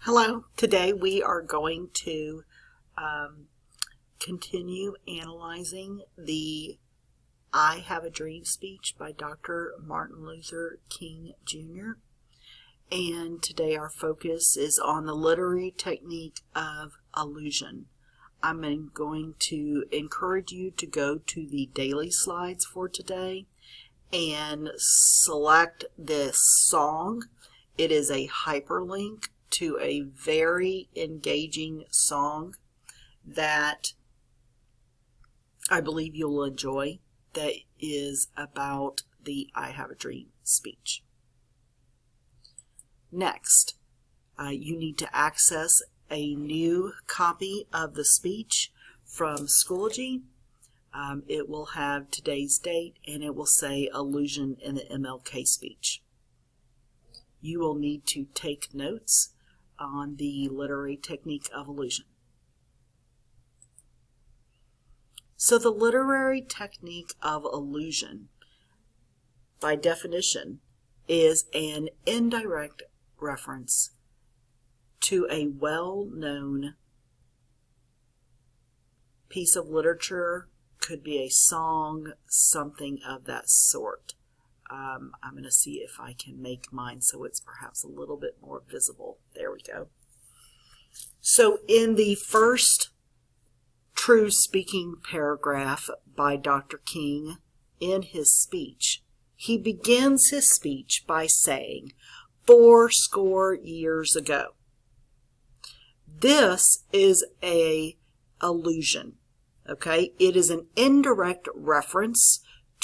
Hello, today we are going to continue analyzing the I Have a Dream speech by Dr. Martin Luther King Jr. And today our focus is on the literary technique of allusion. I'm going to encourage you to go to the daily slides for today and select this song. It is a hyperlink to a very engaging song that I believe you'll enjoy, that is about the I Have a Dream speech. Next, you need to access a new copy of the speech from Schoology. It will have today's date and it will say allusion in the MLK speech. You will need to take notes on the literary technique of allusion. So the literary technique of allusion, by definition, is an indirect reference to a well-known piece of literature, could be a song, something of that sort. I'm going to see if I can make mine so it's perhaps a little bit more visible. There we go. So in the first true speaking paragraph by Dr. King in his speech, he begins his speech by saying, 80 years ago. This is an allusion, okay? It is an indirect reference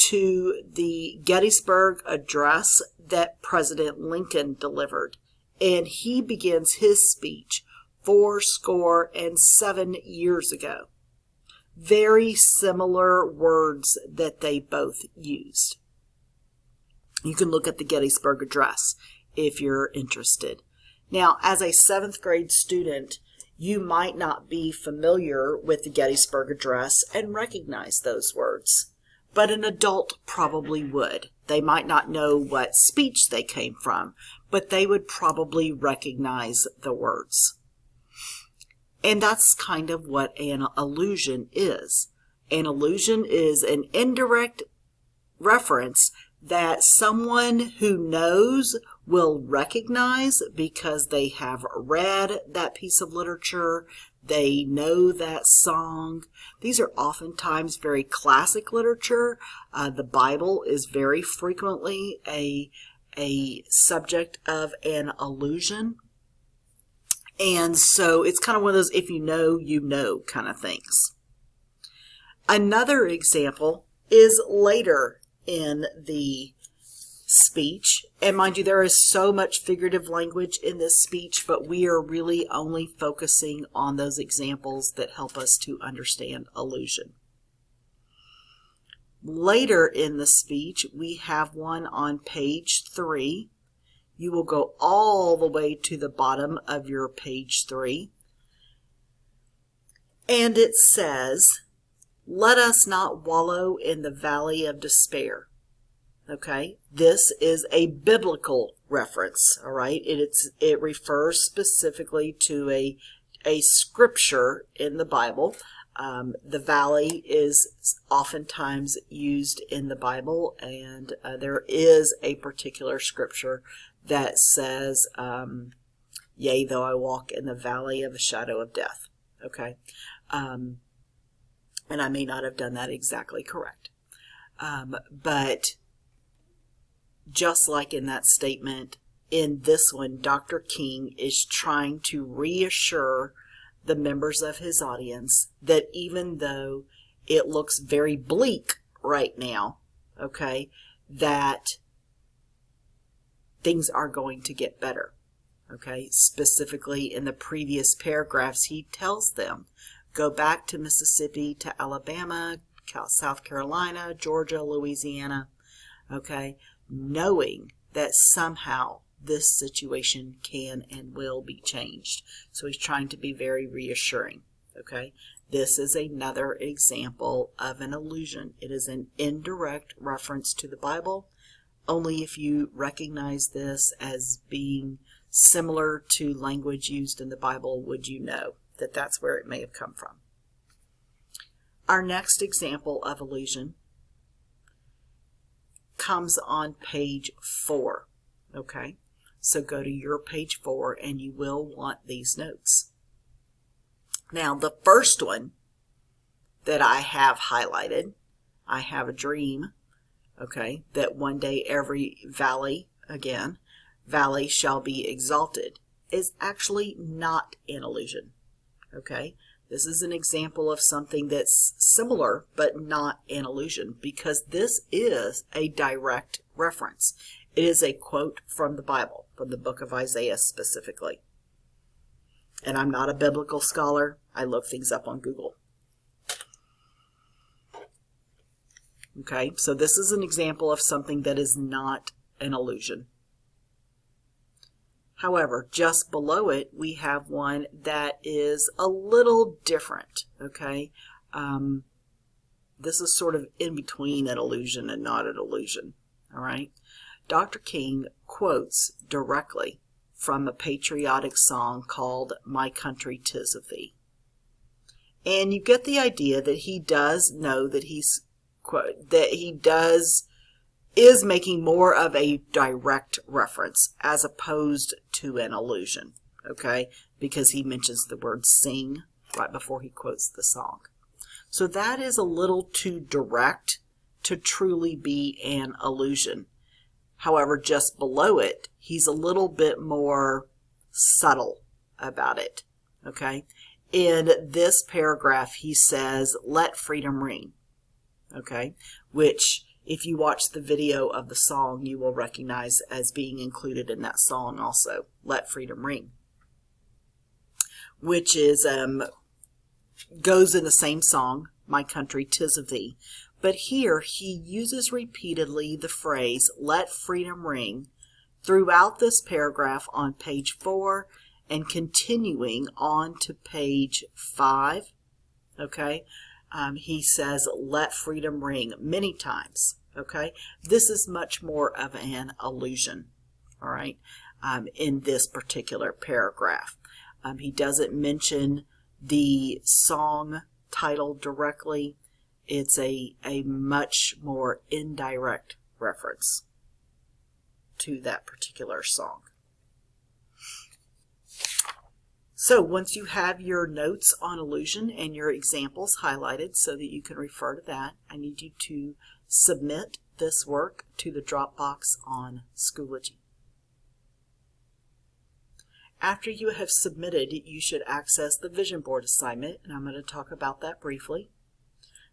to the Gettysburg Address that President Lincoln delivered. And he begins his speech 87 years ago. Very similar words that they both used. You can look at the Gettysburg Address if you're interested. Now, as a 7th grade student, you might not be familiar with the Gettysburg Address and recognize those words. But an adult probably would. They might not know what speech they came from, but they would probably recognize the words. And that's kind of what an allusion is. An allusion is an indirect reference that someone who knows will recognize because they have read that piece of literature, they know that song. These are oftentimes very classic literature. The Bible is very frequently a subject of an allusion. And so it's kind of one of those if you know kind of things. Another example is later in the speech, and mind you, there is so much figurative language in this speech, but we are really only focusing on those examples that help us to understand allusion. Later in the speech, we have one on page 3. You will go all the way to the bottom of your page 3, and it says, "Let us not wallow in the valley of despair." Okay, this is a biblical reference, all right? It refers specifically to a scripture in the Bible. The valley is oftentimes used in the Bible, and there is a particular scripture that says, yea, though I walk in the valley of the shadow of death, okay? And I may not have done that exactly correct. But just like in that statement, in this one, Dr. King is trying to reassure the members of his audience that even though it looks very bleak right now, okay, that things are going to get better, okay? Specifically in the previous paragraphs, he tells them, go back to Mississippi, to Alabama, South Carolina, Georgia, Louisiana, okay? Knowing that somehow this situation can and will be changed. So he's trying to be very reassuring, okay? This is another example of an allusion. It is an indirect reference to the Bible, only if you recognize this as being similar to language used in the Bible would you know that that's where it may have come from. Our next example of allusion comes on page 4. Okay, so go to your page 4 and you will want these notes. Now the first one that I have highlighted, I have a dream, okay, that one day every valley shall be exalted, is actually not an allusion. Okay, this is an example of something that's similar but not an allusion, because this is a direct reference. It is a quote from the Bible, from the book of Isaiah specifically. And I'm not a biblical scholar. I look things up on Google. Okay, so this is an example of something that is not an allusion. However, just below it, we have one that is a little different, okay? This is sort of in between an allusion and not an allusion, all right? Dr. King quotes directly from a patriotic song called My Country 'Tis of Thee. And you get the idea that he does know that is making more of a direct reference as opposed to an allusion, okay? Because he mentions the word sing right before he quotes the song. So that is a little too direct to truly be an allusion. However, just below it, he's a little bit more subtle about it, okay? In this paragraph, he says, "Let freedom ring," okay? Which, if you watch the video of the song, you will recognize as being included in that song also, "Let Freedom Ring," which is goes in the same song, My Country 'Tis of Thee. But here he uses repeatedly the phrase, "Let freedom ring," throughout this paragraph on page 4 and continuing on to page 5, okay? He says, "Let freedom ring" many times, okay? This is much more of an allusion, all right, in this particular paragraph. He doesn't mention the song title directly. It's a much more indirect reference to that particular song. So once you have your notes on allusion and your examples highlighted so that you can refer to that, I need you to submit this work to the Dropbox on Schoology. After you have submitted, you should access the Vision Board assignment, and I'm going to talk about that briefly.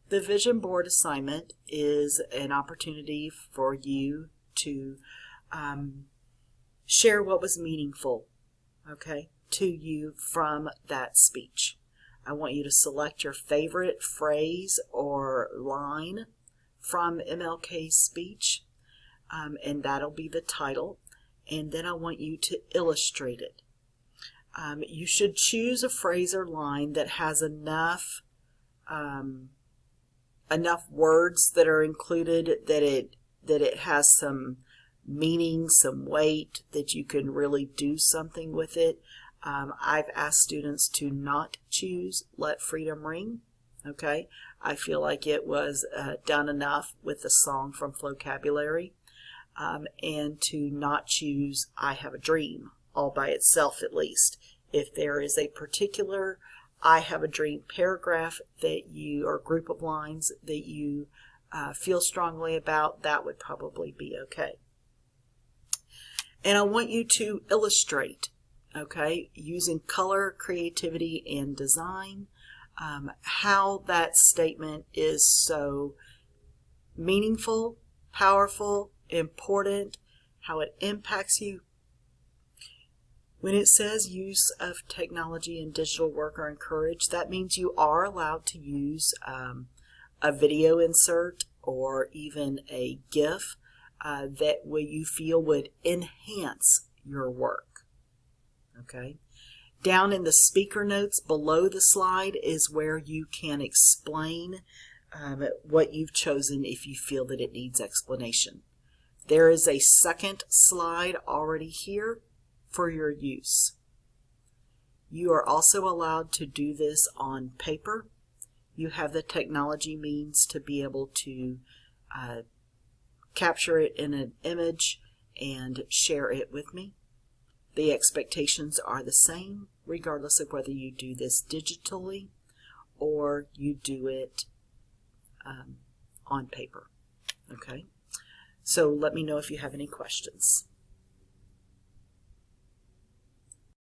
The Vision Board assignment is an opportunity for you to share what was meaningful, okay, to you from that speech. I want you to select your favorite phrase or line from MLK's speech, and that'll be the title, and then I want you to illustrate it. You should choose a phrase or line that has enough words that are included that it has some meaning, some weight, that you can really do something with it. I've asked students to not choose "Let Freedom Ring," okay? I feel like it was done enough with the song from Flocabulary, and to not choose "I Have a Dream," all by itself at least. If there is a particular "I Have a Dream" paragraph that you, or group of lines that you feel strongly about, that would probably be okay. And I want you to illustrate, okay, using color, creativity, and design, how that statement is so meaningful, powerful, important, how it impacts you. When it says use of technology and digital work are encouraged, that means you are allowed to use a video insert or even a GIF that you feel would enhance your work. Okay. Down in the speaker notes below the slide is where you can explain what you've chosen if you feel that it needs explanation. There is a second slide already here for your use. You are also allowed to do this on paper. You have the technology means to be able to capture it in an image and share it with me. The expectations are the same regardless of whether you do this digitally or you do it on paper. Okay, so let me know if you have any questions.